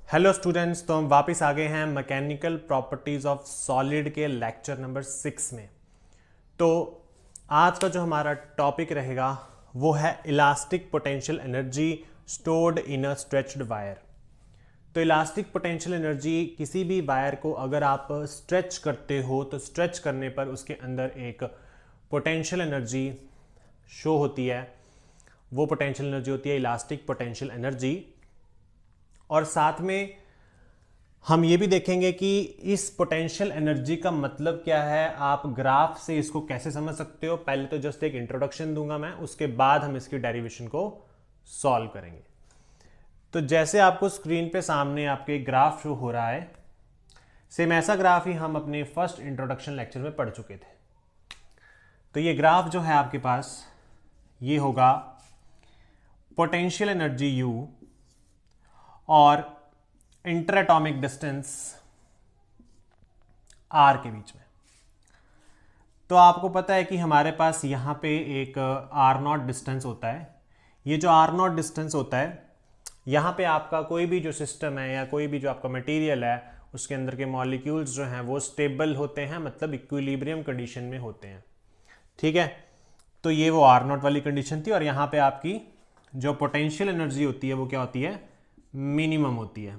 Hello students, तो हम वापस आ गए हैं मैकेनिकल प्रॉपर्टीज ऑफ सॉलिड के लेक्चर नंबर 6 में। तो आज का जो हमारा टॉपिक रहेगा वो है elastic potential energy stored in a stretched wire. तो इलास्टिक पोटेंशियल एनर्जी किसी भी वायर को अगर आप स्ट्रेच करते हो तो स्ट्रेच करने पर उसके अंदर एक पोटेंशियल एनर्जी शो होती है। वो पोटेंशियल एनर्जी होती है इलास्टिक पोटेंशियल एनर्जी। और साथ में हम ये भी देखेंगे कि इस पोटेंशियल एनर्जी का मतलब क्या है, आप ग्राफ से इसको कैसे समझ सकते हो। पहले तो जस्ट एक इंट्रोडक्शन दूंगा मैं, उसके बाद हम इसकी डेरिवेशन को सॉल्व करेंगे। तो जैसे आपको स्क्रीन पे सामने आपके ग्राफ शो हो रहा है, सेम ऐसा ग्राफ ही हम अपने फर्स्ट इंट्रोडक्शन लेक्चर में पढ़ चुके थे। तो ये ग्राफ जो है आपके पास ये होगा पोटेंशियल एनर्जी U और इंटर एटॉमिक डिस्टेंस R के बीच में। तो आपको पता है कि हमारे पास यहाँ पे एक R0 डिस्टेंस होता है। ये जो R0 डिस्टेंस होता है, यहाँ पे आपका कोई भी जो सिस्टम है या कोई भी जो आपका मटेरियल है उसके अंदर के मॉलिक्यूल्स जो हैं वो स्टेबल होते हैं, मतलब इक्विलिब्रियम कंडीशन में होते हैं। ठीक है, तो ये वो R0 वाली कंडीशन थी। और यहाँ पे आपकी जो पोटेंशियल एनर्जी होती है वो क्या होती है, मिनिमम होती है।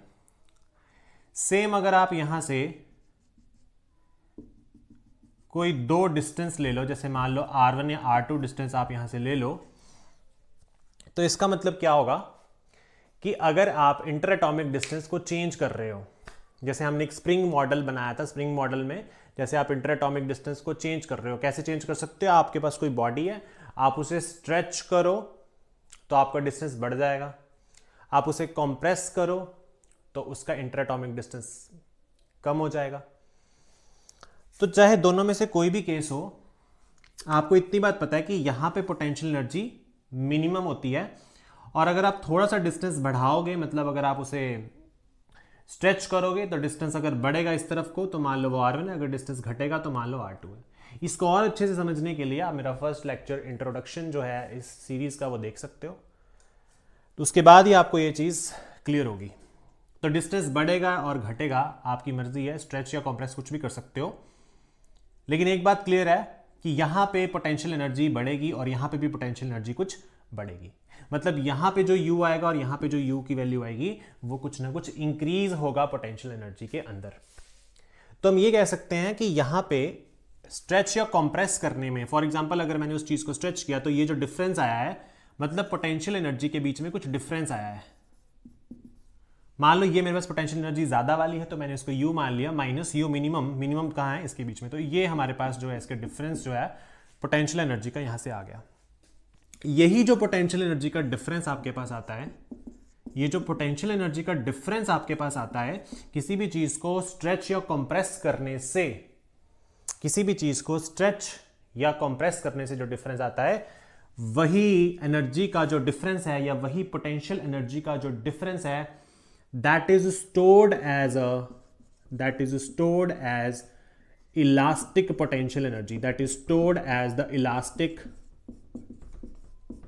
सेम अगर आप यहां से कोई दो डिस्टेंस ले लो, जैसे मान लो R1 या R2 डिस्टेंस आप यहां से ले लो, तो इसका मतलब क्या होगा कि अगर आप इंटर एटॉमिक डिस्टेंस को चेंज कर रहे हो, जैसे हमने एक स्प्रिंग मॉडल बनाया था, स्प्रिंग मॉडल में जैसे आप इंटर एटॉमिक डिस्टेंस को चेंज कर रहे हो, कैसे चेंज कर सकते हो। आपके पास कोई बॉडी है, आप उसे स्ट्रेच करो तो आपका डिस्टेंस बढ़ जाएगा, आप उसे कंप्रेस करो तो उसका इंटर एटॉमिक डिस्टेंस कम हो जाएगा। तो चाहे दोनों में से कोई भी केस हो, आपको इतनी बात पता है कि यहां पे पोटेंशियल एनर्जी मिनिमम होती है। और अगर आप थोड़ा सा डिस्टेंस बढ़ाओगे, मतलब अगर आप उसे स्ट्रेच करोगे तो डिस्टेंस अगर बढ़ेगा इस तरफ को तो मान लो वो R1 है, अगर डिस्टेंस घटेगा तो मान लो R2 है। इसको और अच्छे से समझने के लिए आप मेरा फर्स्ट लेक्चर इंट्रोडक्शन जो है इस सीरीज का वो देख सकते हो, तो उसके बाद ही आपको ये चीज़ क्लियर होगी। तो डिस्टेंस बढ़ेगा और घटेगा, आपकी मर्जी है, स्ट्रेच या कॉम्प्रेस कुछ भी कर सकते हो। लेकिन एक बात क्लियर है कि यहां पे पोटेंशियल एनर्जी बढ़ेगी और यहां पे भी पोटेंशियल एनर्जी कुछ बढ़ेगी। मतलब यहां पे जो U आएगा और यहां पे जो U की वैल्यू आएगी वो कुछ ना कुछ इंक्रीज होगा पोटेंशियल एनर्जी के अंदर। तो हम ये कह सकते हैं कि यहां पे स्ट्रेच या कॉम्प्रेस करने में, फॉर एग्जाम्पल अगर मैंने उस चीज को स्ट्रेच किया तो ये जो डिफरेंस आया है, मतलब पोटेंशियल एनर्जी के बीच में कुछ डिफरेंस आया है। मान लो ये मेरे पास पोटेंशियल एनर्जी ज्यादा वाली है तो मैंने इसको U मान लिया, माइनस U मिनिमम, मिनिमम कहाँ है इसके बीच में, तो ये हमारे पास जो है इसके डिफरेंस जो है पोटेंशियल एनर्जी का यहां से आ गया। यही जो पोटेंशियल एनर्जी का डिफरेंस आपके पास आता है, ये जो पोटेंशियल एनर्जी का डिफरेंस आपके पास आता है किसी भी चीज को स्ट्रेच या कंप्रेस करने से, किसी भी चीज को स्ट्रेच या कंप्रेस करने से जो डिफरेंस आता है, वही एनर्जी का जो डिफरेंस है या वही पोटेंशियल एनर्जी का जो डिफरेंस है, that is stored as elastic potential energy, that is stored as the elastic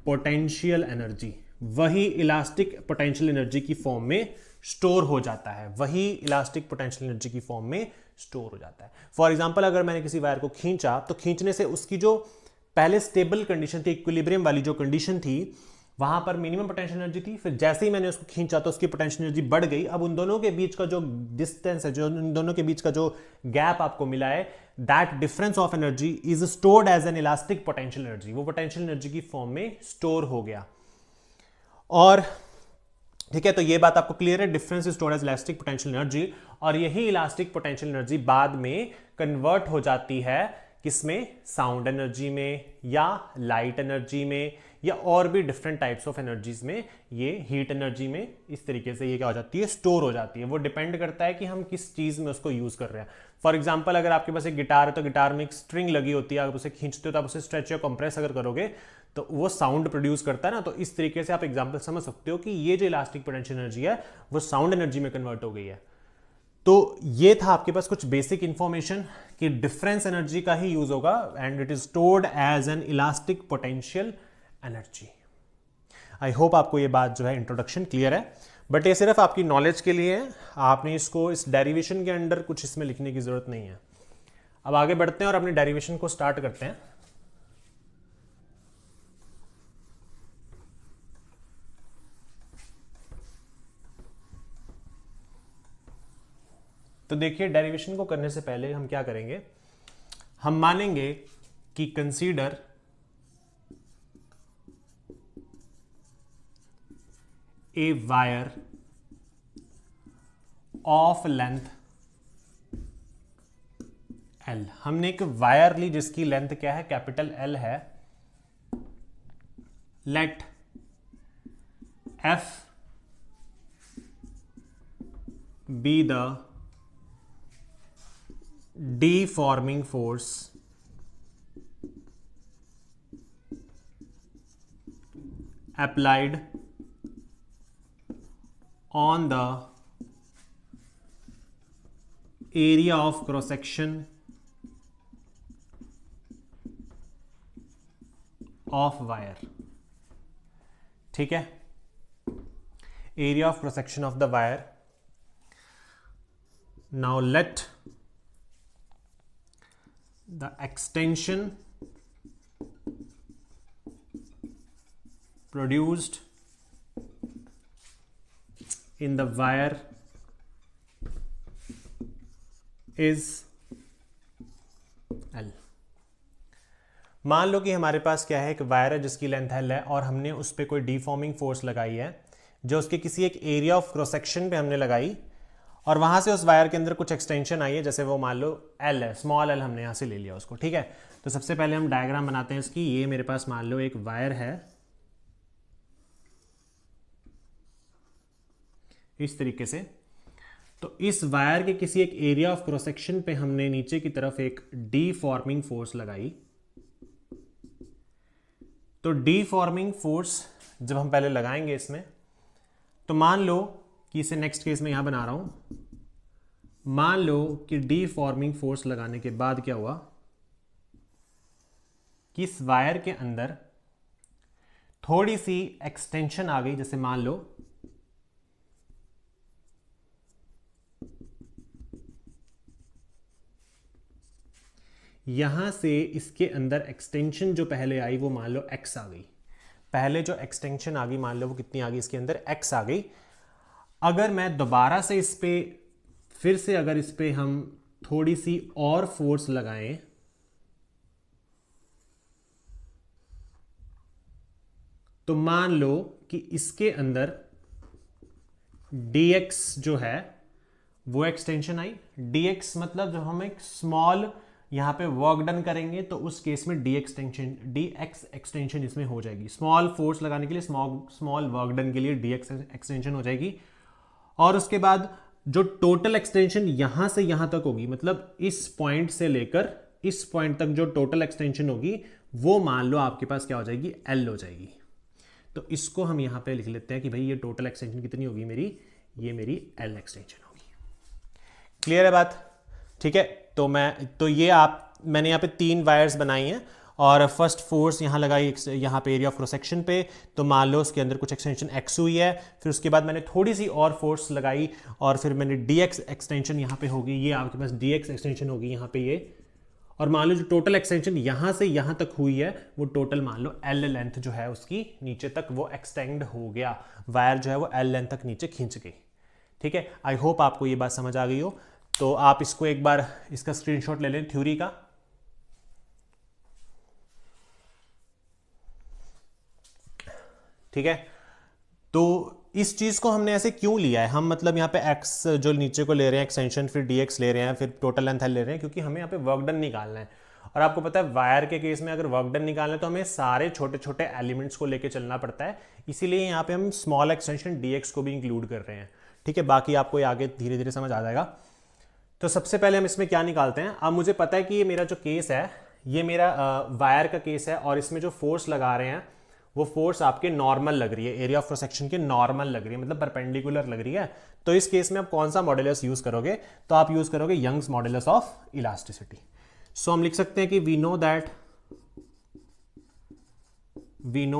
potential energy। वही इलास्टिक पोटेंशियल एनर्जी की फॉर्म में स्टोर हो जाता है, वही इलास्टिक पोटेंशियल एनर्जी की फॉर्म में स्टोर हो जाता है। फॉर एग्जांपल अगर मैंने किसी वायर को खींचा तो खींचने से उसकी जो पहले स्टेबल कंडीशन थी, इक्विलिब्रियम वाली जो कंडीशन थी, वहां पर मिनिमम पोटेंशियल एनर्जी थी। फिर जैसे ही मैंने उसको खींचा तो उसकी पोटेंशियल एनर्जी बढ़ गई। अब उन दोनों के बीच का जो डिस्टेंस है, जो उन दोनों के बीच का जो गैप आपको मिला है, that difference of energy is stored as an elastic potential energy. वो पोटेंशियल एनर्जी की फॉर्म में स्टोर हो गया। और ठीक है, तो ये बात आपको क्लियर है, difference is stored as elastic potential energy. और यही इलास्टिक पोटेंशियल एनर्जी बाद में कन्वर्ट हो जाती है किसमें, साउंड एनर्जी में या लाइट एनर्जी में या और भी डिफरेंट टाइप्स ऑफ एनर्जीज में, ये हीट एनर्जी में, इस तरीके से ये क्या हो जाती है, स्टोर हो जाती है। वो डिपेंड करता है कि हम किस चीज में उसको यूज कर रहे हैं। फॉर एग्जांपल अगर आपके पास एक गिटार है तो गिटार में एक स्ट्रिंग लगी होती है, अगर उसे खींचते हो तो आप उसे स्ट्रेच या कंप्रेस अगर करोगे तो वो साउंड प्रोड्यूस करता है ना। तो इस तरीके से आप एग्जाम्पल समझ सकते हो कि ये जो इलास्टिक पोटेंशियल एनर्जी है वो साउंड एनर्जी में कन्वर्ट हो गई है। तो ये था आपके पास कुछ बेसिक इंफॉर्मेशन कि डिफरेंस एनर्जी का ही यूज होगा and it is stored as an elastic potential energy. I hope आपको ये बात जो है इंट्रोडक्शन क्लियर है। बट ये सिर्फ आपकी नॉलेज के लिए है, आपने इसको इस डेरिवेशन के अंडर कुछ इसमें लिखने की जरूरत नहीं है। अब आगे बढ़ते हैं और अपनी डेरिवेशन को स्टार्ट करते हैं। तो देखिए, डेरिवेशन को करने से पहले हम क्या करेंगे, हम मानेंगे कि consider a wire of length L। हमने एक वायर ली जिसकी लेंथ क्या है, कैपिटल L है। Let F be the deforming force applied on the area of cross section of wire। ठीक है, area of cross section of the wire। now let the extension produced in the wire is L। मान लो कि हमारे पास क्या है, एक wire है जिसकी लेंथ L है और हमने उस पर कोई डीफॉर्मिंग फोर्स लगाई है जो उसके किसी एक एरिया ऑफ क्रॉस सेक्शन पे हमने लगाई, और वहां से उस वायर के अंदर कुछ एक्सटेंशन आई है, जैसे वो मान लो L है, स्मॉल L हमने यहां से ले लिया उसको। ठीक है, तो सबसे पहले हम डायग्राम बनाते हैं इसकी। ये मेरे पास मान लो एक वायर है इस तरीके से। तो इस वायर के किसी एक एरिया ऑफ क्रॉस सेक्शन पे हमने नीचे की तरफ एक डीफॉर्मिंग फोर्स लगाई। तो डीफॉर्मिंग फोर्स जब हम पहले लगाएंगे इसमें, तो मान लो कि इसे नेक्स्ट केस में यहां बना रहा हूं, मान लो कि डीफॉर्मिंग फोर्स लगाने के बाद क्या हुआ कि इस वायर के अंदर थोड़ी सी एक्सटेंशन आ गई। जैसे मान लो यहां से इसके अंदर एक्सटेंशन जो पहले आई वो मान लो x आ गई। पहले जो एक्सटेंशन आ गई मान लो वो कितनी आ गई, इसके अंदर x आ गई। अगर मैं दोबारा से इस पे फिर से अगर इस पे हम थोड़ी सी और फोर्स लगाएं, तो मान लो कि इसके अंदर dx जो है वो एक्सटेंशन आई। dx मतलब जब हम एक स्मॉल यहां पे वर्क डन करेंगे तो उस केस में dx एक्सटेंशन इसमें हो जाएगी। स्मॉल फोर्स लगाने के लिए, स्मॉल वर्क डन के लिए dx एक्सटेंशन हो जाएगी। और उसके बाद जो टोटल एक्सटेंशन यहां से यहां तक होगी, मतलब इस पॉइंट से लेकर इस पॉइंट तक जो टोटल एक्सटेंशन होगी वो मान लो आपके पास क्या हो जाएगी, L हो जाएगी। तो इसको हम यहां पे लिख लेते हैं कि भाई ये टोटल एक्सटेंशन कितनी होगी मेरी, ये मेरी L एक्सटेंशन होगी। क्लियर है बात? ठीक है, तो ये मैंने यहाँ पे 3 वायर्स बनाई हैं और फर्स्ट फोर्स यहाँ लगाई यहाँ पे एरिया ऑफ क्रॉस सेक्शन पे, तो मान लो उसके अंदर कुछ एक्सटेंशन x हुई है। फिर उसके बाद मैंने थोड़ी सी और फोर्स लगाई और फिर मैंने dx एक्सटेंशन यहाँ पे होगी, ये आपके पास dx एक्सटेंशन होगी यहाँ पे ये। और मान लो जो टोटल एक्सटेंशन यहाँ से यहाँ तक हुई है वो टोटल मान लो L लेंथ जो है उसकी नीचे तक वो एक्सटेंड हो गया, वायर जो है वो L लेंथ तक नीचे खींच गई। ठीक है, आई होप आपको ये बात समझ आ गई हो। तो आप इसको एक बार इसका स्क्रीनशॉट ले लें थ्योरी का। ठीक है, तो इस चीज को हमने ऐसे क्यों लिया है, हम मतलब यहाँ पे x जो नीचे को ले रहे हैं एक्सटेंशन, फिर dx ले रहे हैं, फिर टोटल लेंथ ले रहे हैं, क्योंकि हमें यहाँ पे वर्क डन निकालना है। और आपको पता है वायर के केस में अगर वर्क डन निकालना है तो हमें सारे छोटे छोटे एलिमेंट्स को लेके चलना पड़ता है, इसीलिए यहाँ पे हम स्मॉल एक्सटेंशन dx को भी इंक्लूड कर रहे हैं। ठीक है, बाकी आपको ये आगे धीरे धीरे समझ आ जाएगा। तो सबसे पहले हम इसमें क्या निकालते हैं। अब मुझे पता है कि ये मेरा जो केस है ये मेरा वायर का केस है और इसमें जो फोर्स लगा रहे हैं वो फोर्स आपके नॉर्मल लग रही है, एरिया ऑफ क्रॉस सेक्शन के नॉर्मल लग रही है, मतलब परपेंडिकुलर लग रही है। तो इस केस में आप कौन सा मॉड्यूलस यूज करोगे, तो आप यूज करोगे Young's modulus of elasticity. So हम लिख सकते हैं कि we know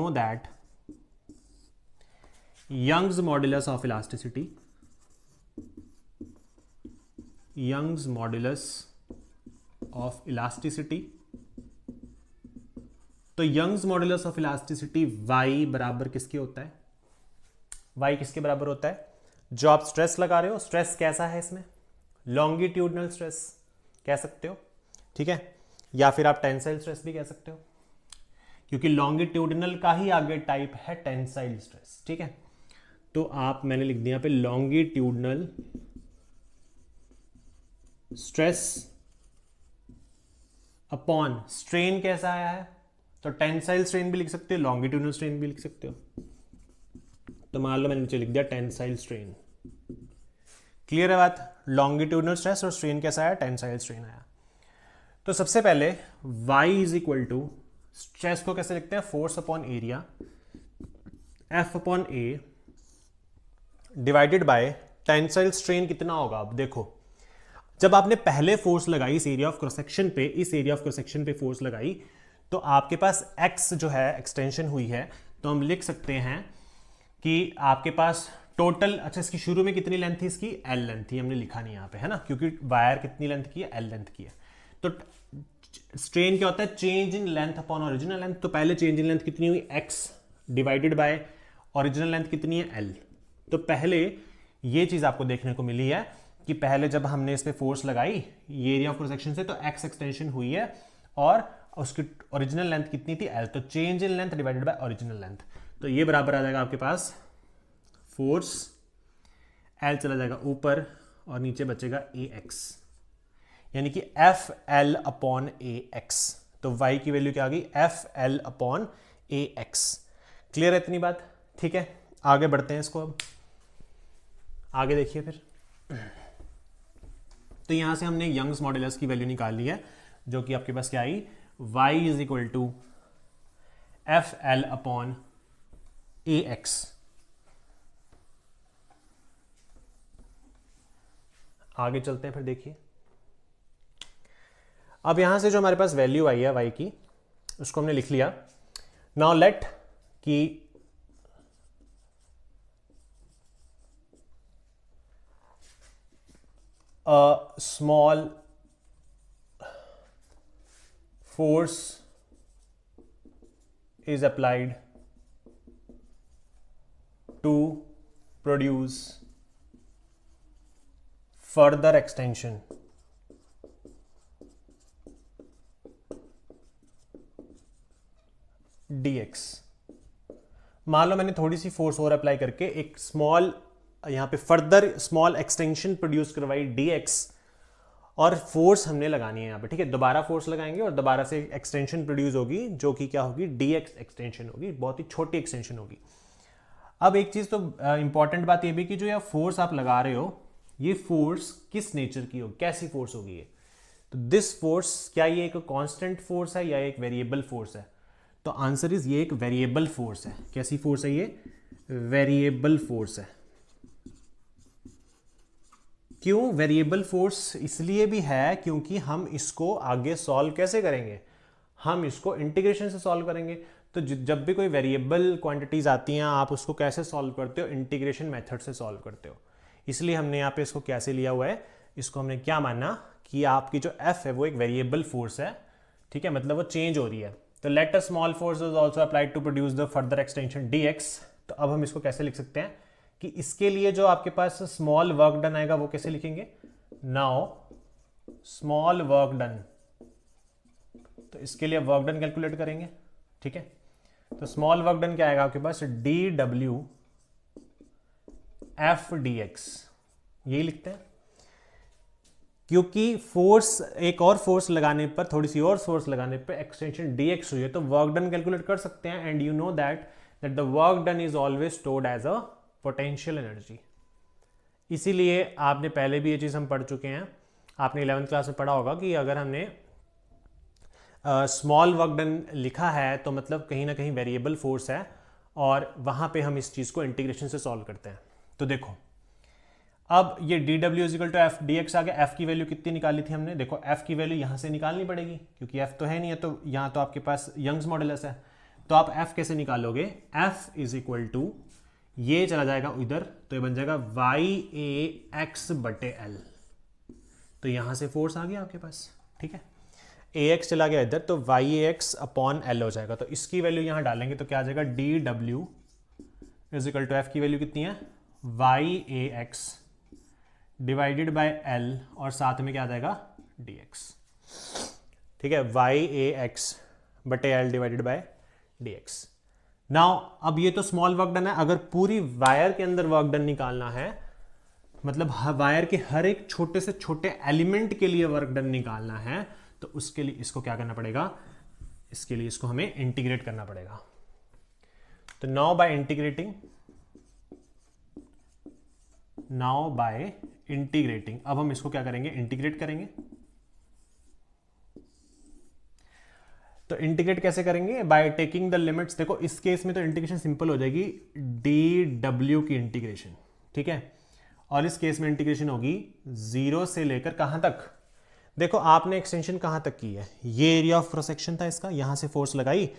that Young's modulus of elasticity, Young's modulus of elasticity. तो Young's modulus of elasticity y बराबर किसके होता है? y किसके बराबर होता है? जो आप स्ट्रेस लगा रहे हो, स्ट्रेस कैसा है इसमें? लॉन्गिट्यूडनल स्ट्रेस कह सकते हो, ठीक है, या फिर आप टेंसाइल स्ट्रेस भी कह सकते हो, क्योंकि लॉन्गिट्यूडनल का ही आगे टाइप है टेंसाइल स्ट्रेस, ठीक है। तो आप, मैंने लिख दिया पे लॉन्गिट्यूडनल स्ट्रेस अपॉन स्ट्रेन कैसा आया है? तो टेंसाइल स्ट्रेन भी लिख सकते हो, लॉन्गिट्यूडनल स्ट्रेन भी लिख सकते हो। तो मान लो मैंने नीचे लिख दिया टेंसाइल स्ट्रेन। क्लियर है बात? लॉन्गिट्यूडनल स्ट्रेस और स्ट्रेन कैसा आया? टेंसाइल स्ट्रेन आया। तो सबसे पहले y is equal to, stress को कैसे लिखते हैं? Force upon area F upon A divided by tensile strain कितना होगा? अब देखो, जब आपने पहले फोर्स लगाई इस एरिया ऑफ क्रॉस सेक्शन पे, इस एरिया ऑफ क्रॉस सेक्शन पे फोर्स लगाई, तो आपके पास x जो है एक्सटेंशन हुई है, तो हम लिख सकते हैं कि आपके पास टोटल, अच्छा इसकी शुरू में कितनी लेंथ थी? इसकी L लेंथ थी, हमने लिखा नहीं यहाँ पे, है ना, क्योंकि वायर कितनी लेंथ की है? L लेंथ की है। तो स्ट्रेन क्या होता है? Change in length upon original length. तो पहले चेंज इन लेंथ कितनी हुई? x divided by original length कितनी है? L। तो पहले ये चीज आपको देखने को मिली है कि पहले जब हमने इस पे फोर्स लगाई ये एरिया ऑफ क्रॉस सेक्शन से, तो x एक्सटेंशन हुई है और उसकी ओरिजिनल लेंथ कितनी थी? L। तो change in length divided by original length, तो ये बराबर आ जाएगा आपके पास फोर्स, L चला जाएगा ऊपर और नीचे बचेगा AX, यानी कि FL अपॉन AX। तो y की वैल्यू क्या आ गई? FL upon AX। क्लियर है इतनी बात? ठीक है, आगे बढ़ते हैं इसको। अब आगे देखिए फिर, तो यहां से हमने यंग्स मॉड्यूलस की वैल्यू निकाल ली है, जो कि आपके पास क्या आई? y is equal to FL upon AX। आगे चलते हैं फिर, देखिए अब यहां से जो हमारे पास वैल्यू आई है y की, उसको हमने लिख लिया। नाउ लेट कि a small force is applied to produce further extension dx। मान लो मैंने थोड़ी सी फोर्स और अप्लाई करके एक स्मॉल, यहां पे फर्दर स्मॉल एक्सटेंशन प्रोड्यूस करवाई dx, और फोर्स हमने लगानी है यहां पे, ठीक है। दोबारा फोर्स लगाएंगे और दोबारा से एक्सटेंशन प्रोड्यूस होगी, जो कि क्या होगी? dx एक्सटेंशन होगी, बहुत ही छोटी एक्सटेंशन होगी। अब एक चीज तो इंपॉर्टेंट बात ये भी कि जो यह फोर्स आप लगा रहे हो, ये फोर्स किस नेचर की होगी, कैसी फोर्स होगी ये? तो दिस फोर्स, क्या ये एक कांस्टेंट फोर्स है या एक वेरिएबल फोर्स है? तो आंसर इज ये एक वेरिएबल फोर्स है। कैसी फोर्स है ये? वेरिएबल फोर्स है। क्यों वेरिएबल फोर्स? इसलिए भी है क्योंकि हम इसको आगे सॉल्व कैसे करेंगे? हम इसको इंटीग्रेशन से सॉल्व करेंगे। तो जब भी कोई वेरिएबल क्वांटिटीज आती हैं, आप उसको कैसे सॉल्व करते हो? इंटीग्रेशन मेथड से सॉल्व करते हो। इसलिए हमने यहाँ पे इसको कैसे लिया हुआ है? इसको हमने क्या माना कि आपकी जो F है वो एक वेरिएबल फोर्स है, ठीक है, मतलब वो चेंज हो रही है। तो let a small force is also applied to produce the further extension dx। तो अब हम इसको कैसे लिख सकते हैं कि इसके लिए जो आपके पास स्मॉल वर्क डन आएगा वो कैसे लिखेंगे? नाउ स्मॉल वर्क डन, तो इसके लिए वर्क डन कैलकुलेट करेंगे, ठीक है। तो स्मॉल वर्क डन क्या आएगा आपके पास? dw f dx, यही लिखते हैं, क्योंकि फोर्स, एक और फोर्स लगाने पर, थोड़ी सी और फोर्स लगाने पर एक्सटेंशन dx हुई है, तो वर्क डन कैलकुलेट कर सकते हैं। And you know that the work done is always stored as a potential energy. इसीलिए आपने पहले भी ये चीज हम पढ़ चुके हैं, आपने 11th क्लास में पढ़ा होगा कि अगर हमने स्मॉल वर्क डन लिखा है तो मतलब कहीं ना कहीं वेरिएबल फोर्स है, और वहां पे हम इस चीज को इंटीग्रेशन से सॉल्व करते हैं। तो देखो अब ये dw is equal to F dx आ गया। f की वैल्यू कितनी निकाली थी हमने? देखो f की वैल्यू यहां से निकालनी पड़ेगी, क्योंकि f तो है नहीं है, तो यहां तो आपके पास यंग्स मॉडुलस है। तो आप f कैसे निकालोगे? f इज इक्वल टू ये चला जाएगा इधर, तो ये बन जाएगा YAX/L। तो यहां से फोर्स आ गया आपके पास, ठीक है। AX चला गया इधर, तो YAX/L हो जाएगा। तो इसकी वैल्यू यहां डालेंगे तो क्या आ जाएगा, DW = F की वैल्यू कितनी है, YAX डिवाइडेड बाय L, और साथ में क्या आ जाएगा, DX, ठीक है। YAX/L divided by DX। Now अब ये तो स्मॉल वर्क डन है। अगर पूरी वायर के अंदर वर्क डन निकालना है, मतलब वायर के हर एक छोटे से छोटे एलिमेंट के लिए वर्क डन निकालना है, तो उसके लिए इसको क्या करना पड़ेगा, इसके लिए इसको हमें इंटीग्रेट करना पड़ेगा। तो नाउ बाय इंटीग्रेटिंग अब हम इसको क्या करेंगे, इंटीग्रेट करेंगे। तो इंटीग्रेट कैसे करेंगे, बाय टेकिंग द लिमिट्स। देखो इस केस में तो इंटीग्रेशन सिंपल हो जाएगी, DW की इंटीग्रेशन, ठीक है। और इस केस में इंटीग्रेशन होगी 0 से लेकर कहां तक, देखो आपने एक्सटेंशन कहां तक की है, ये एरिया ऑफ क्रॉस सेक्शन था इसका, यहां से फोर्स लगाई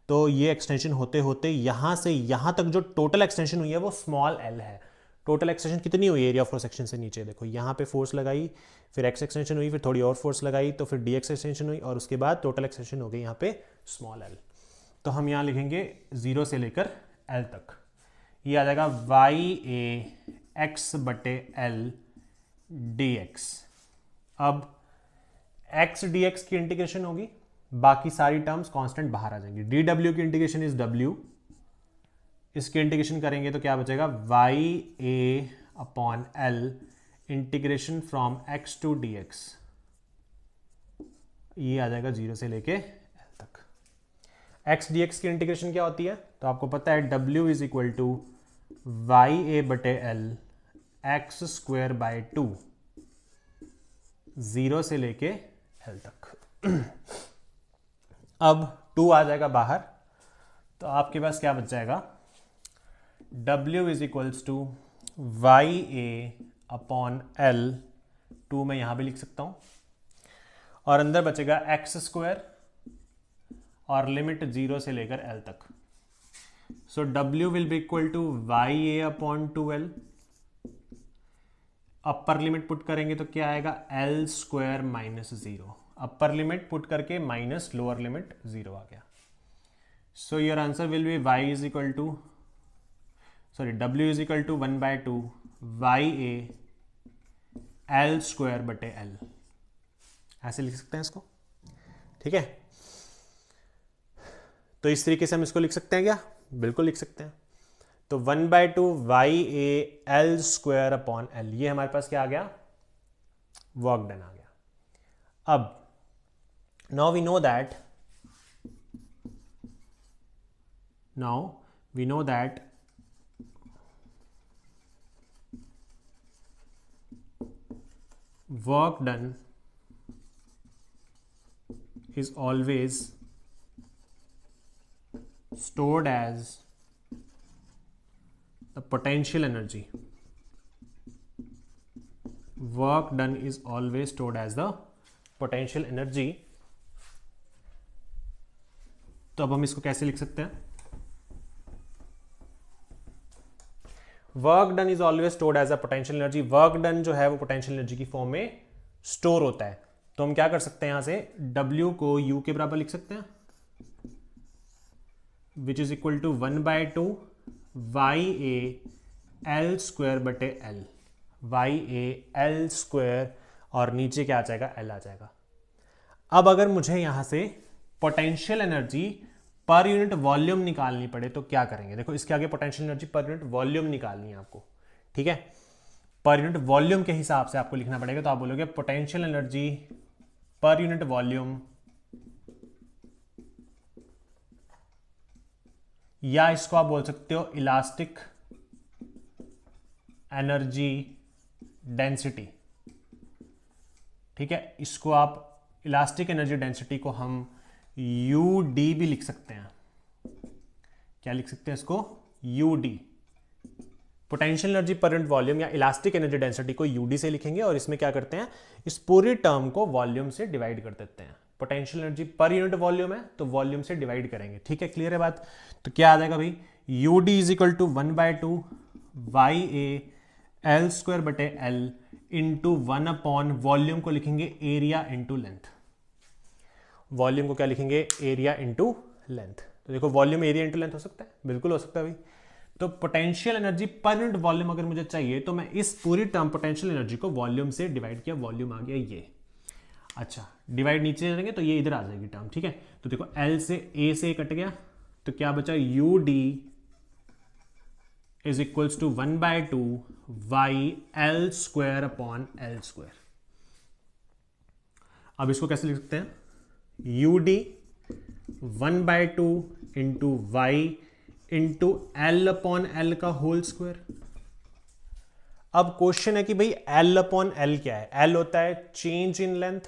तो ये एक्सटेंशन होते होते यहां से यहां तक जो टोटल एक्सटेंशन हुई है वो स्मॉल l है। टोटल एक्सटेंशन कितनी हुई एरिया ऑफ क्रॉस सेक्शन से नीचे, देखो यहां पे फोर्स लगाई, फिर x एक्सटेंशन हुई, फिर थोड़ी और फोर्स लगाई, तो फिर dx एक्सटेंशन हुई, और उसके बाद टोटल एक्सटेंशन हो गई यहाँ पे स्मॉल l। तो हम यहाँ लिखेंगे 0 से लेकर l तक, ये आ जाएगा YAX/L dx। अब x dx की इंटीग्रेशन होगी, बाकी सारी टर्म्स कांस्टेंट बाहर आ जाएंगी। DW की इंटीग्रेशन इज W, इसकी इंटीग्रेशन करेंगे तो क्या बचेगा, YA/L integration from x to dx, ये आ जाएगा 0 से लेके l तक। x dx की इंटीग्रेशन क्या होती है, तो आपको पता है W = YA/L x²/2, 0 से लेके l तक। अब 2 आ जाएगा बाहर, तो आपके पास क्या बच जाएगा, W = YA/L, 2 मैं यहां भी लिख सकता हूं, और अंदर बचेगा x² और लिमिट 0 से लेकर l तक। सो W will be equal to YA/2L, upper limit put करेंगे तो क्या आएगा, L² - 0, अपर लिमिट पुट करके माइनस लोअर लिमिट 0 आ गया। So your answer will be W = 1/2 YA/L²/L, ऐसे लिख सकते हैं इसको, ठीक है। तो इस तरीके से हम इसको लिख सकते हैं क्या, बिल्कुल लिख सकते हैं। तो 1/2 YA/L²/L, ये हमारे पास क्या आ गया, वर्क डन आ गया। अब now we know that work done is always stored as the potential energy. Work done is always stored as the potential energy. तो अब हम इसको कैसे लिख सकते हैं, work done is always stored as a potential energy. Work done जो है वो पोटेंशियल एनर्जी की फॉर्म में स्टोर होता है। तो हम क्या कर सकते हैं, यहां से W को U के बराबर लिख सकते हैं, which is equal to 1/2 YA/L²/L, YA/L², और नीचे क्या आ जाएगा, L आ जाएगा। अब अगर मुझे यहां से potential energy per unit volume निकालनी पड़े तो क्या करेंगे, देखो इसके आगे potential energy per unit volume निकालनी है आपको, ठीक है। पर यूनिट वॉल्यूम के हिसाब से आपको लिखना पड़ेगा, तो आप बोलोगे potential energy per unit volume, या इसको आप बोल सकते हो इलास्टिक एनर्जी डेंसिटी, ठीक है। इसको आप इलास्टिक एनर्जी डेंसिटी को हम UD भी लिख सकते हैं, क्या लिख सकते हैं इसको, UD, potential energy per unit volume या इलास्टिक एनर्जी डेंसिटी को UD से लिखेंगे, और इसमें क्या करते हैं, इस पूरी टर्म को वॉल्यूम से डिवाइड कर देते हैं। Potential energy per unit volume है तो वॉल्यूम से डिवाइड करेंगे, ठीक है, क्लियर है बात। तो क्या आ जाएगा भाई, U D is equal to 1/2 Y A L square बटे एल इंटू 1 अपॉन वॉल्यूम को लिखेंगे एरिया इंटू लेंथ। वॉल्यूम को क्या लिखेंगे? Area into length. तो देखो वॉल्यूम एरिया इंटू लेंथ हो सकता है, बिल्कुल हो सकता है भाई। तो potential energy per unit volume अगर मुझे चाहिए तो मैं इस पूरी टर्म पोटेंशियल एनर्जी को वॉल्यूम से डिवाइड किया, वॉल्यूम आ गया ये। अच्छा, डिवाइड नीचे जाएंगे तो ये इधर आ जाएगी टर्म, ठीक है। तो देखो एल से ए से कट गया, तो क्या बचा? U D is equals to 1/2 Y L square upon L square. अब इसको कैसे लिख सकते हैं? U D 1/2 into Y into L upon L का होल स्क्वायर। अब क्वेश्चन है कि भाई एल अपॉन एल क्या है? एल होता है चेंज इन लेंथ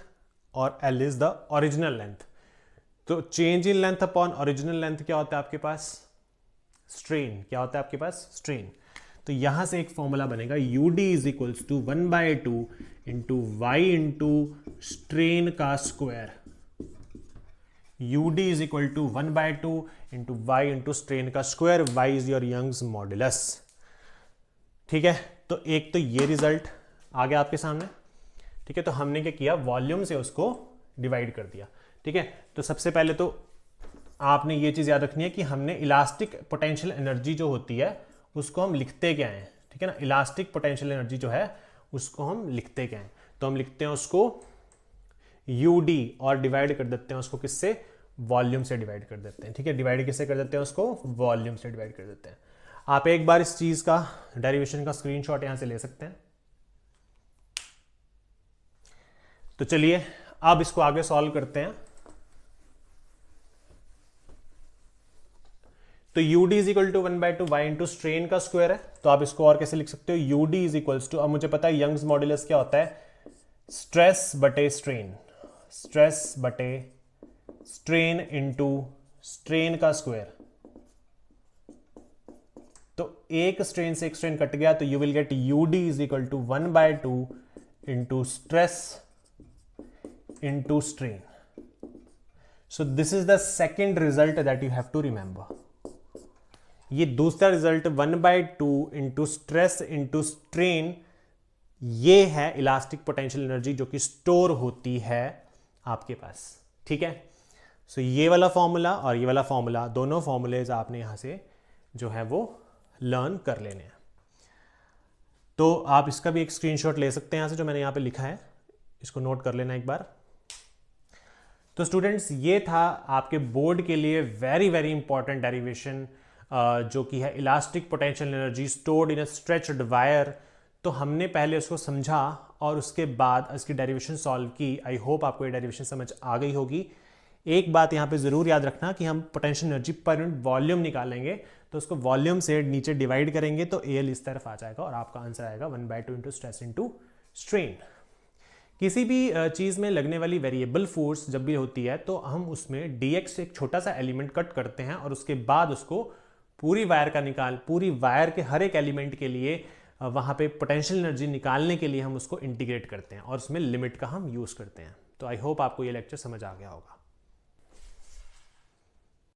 और L is the original length. तो change in length upon original length क्या होता है आपके पास? स्ट्रेन। क्या होता है आपके पास? स्ट्रेन। तो यहां से एक फॉर्मूला बनेगा, U D is equals to 1/2 into Y into strain का square. U D is equal to 1/2 into Y into strain का square. Y is your Young's modulus, ठीक है। तो एक तो ये रिजल्ट आ गया आपके सामने, ठीक है। तो हमने क्या किया? वॉल्यूम से उसको डिवाइड कर दिया, ठीक है। तो सबसे पहले तो आपने ये चीज याद रखनी है कि हमने इलास्टिक पोटेंशियल एनर्जी जो होती है उसको हम लिखते क्या है, ठीक है ना। इलास्टिक पोटेंशियल एनर्जी जो है उसको हम लिखते क्या है? तो हम लिखते हैं उसको यू डी और डिवाइड कर देते हैं उसको किससे? वॉल्यूम से डिवाइड कर देते हैं, ठीक है। डिवाइड किससे कर देते हैं उसको? वॉल्यूम से डिवाइड कर देते हैं। आप एक बार इस चीज का डेरिवेशन का स्क्रीनशॉट यहां से ले सकते हैं। तो चलिए अब इसको आगे सॉल्व करते हैं। तो u D is equal to 1/2 Y into strain का स्क्वायर है, तो आप इसको और कैसे लिख सकते हो? U D is equals to, अब मुझे पता है यंग्स मॉड्यूलस क्या होता है? स्ट्रेस बटे स्ट्रेन। स्ट्रेस बटे स्ट्रेन इंटू स्ट्रेन का स्क्वायर। तो एक स्ट्रेन से एक स्ट्रेन कट गया, तो you will get u D is equal to 1/2 into stress into strain. So this is the second result that you have to remember. ये दूसरा result 1/2 into stress into strain, ये है elastic potential energy जो कि store होती है आपके पास, ठीक है। सो ये वाला फॉर्मूला और ये वाला फॉर्मूला, दोनों फॉर्मूलेज आपने यहां से जो है वो लर्न कर लेने हैं। तो आप इसका भी एक स्क्रीनशॉट ले सकते हैं यहां से, जो मैंने यहां पे लिखा है, इसको नोट कर लेना एक बार। तो स्टूडेंट्स, ये था आपके बोर्ड के लिए वेरी वेरी इंपॉर्टेंट डेरिवेशन, जो कि है elastic potential energy stored in a stretched wire. तो हमने पहले उसको समझा और उसके बाद इसकी डेरिवेशन सॉल्व की। आई होप आपको ये डेरिवेशन समझ आ गई होगी। एक बात यहाँ पे ज़रूर याद रखना कि हम potential energy per unit volume निकालेंगे, तो उसको वॉल्यूम से नीचे डिवाइड करेंगे तो एल इस तरफ आ जाएगा और आपका आंसर आएगा 1/2 इंटू स्ट्रेस इंटू स्ट्रेन। किसी भी चीज़ में लगने वाली वेरिएबल फोर्स जब भी होती है तो हम उसमें dx से एक छोटा सा एलिमेंट कट करते हैं और उसके बाद उसको पूरी वायर के हर एक एलिमेंट के लिए वहाँ पे पोटेंशियल एनर्जी निकालने के लिए हम उसको इंटीग्रेट करते हैं और उसमें लिमिट का हम यूज़ करते हैं। तो आई होप आपको ये लेक्चर समझ आ गया होगा।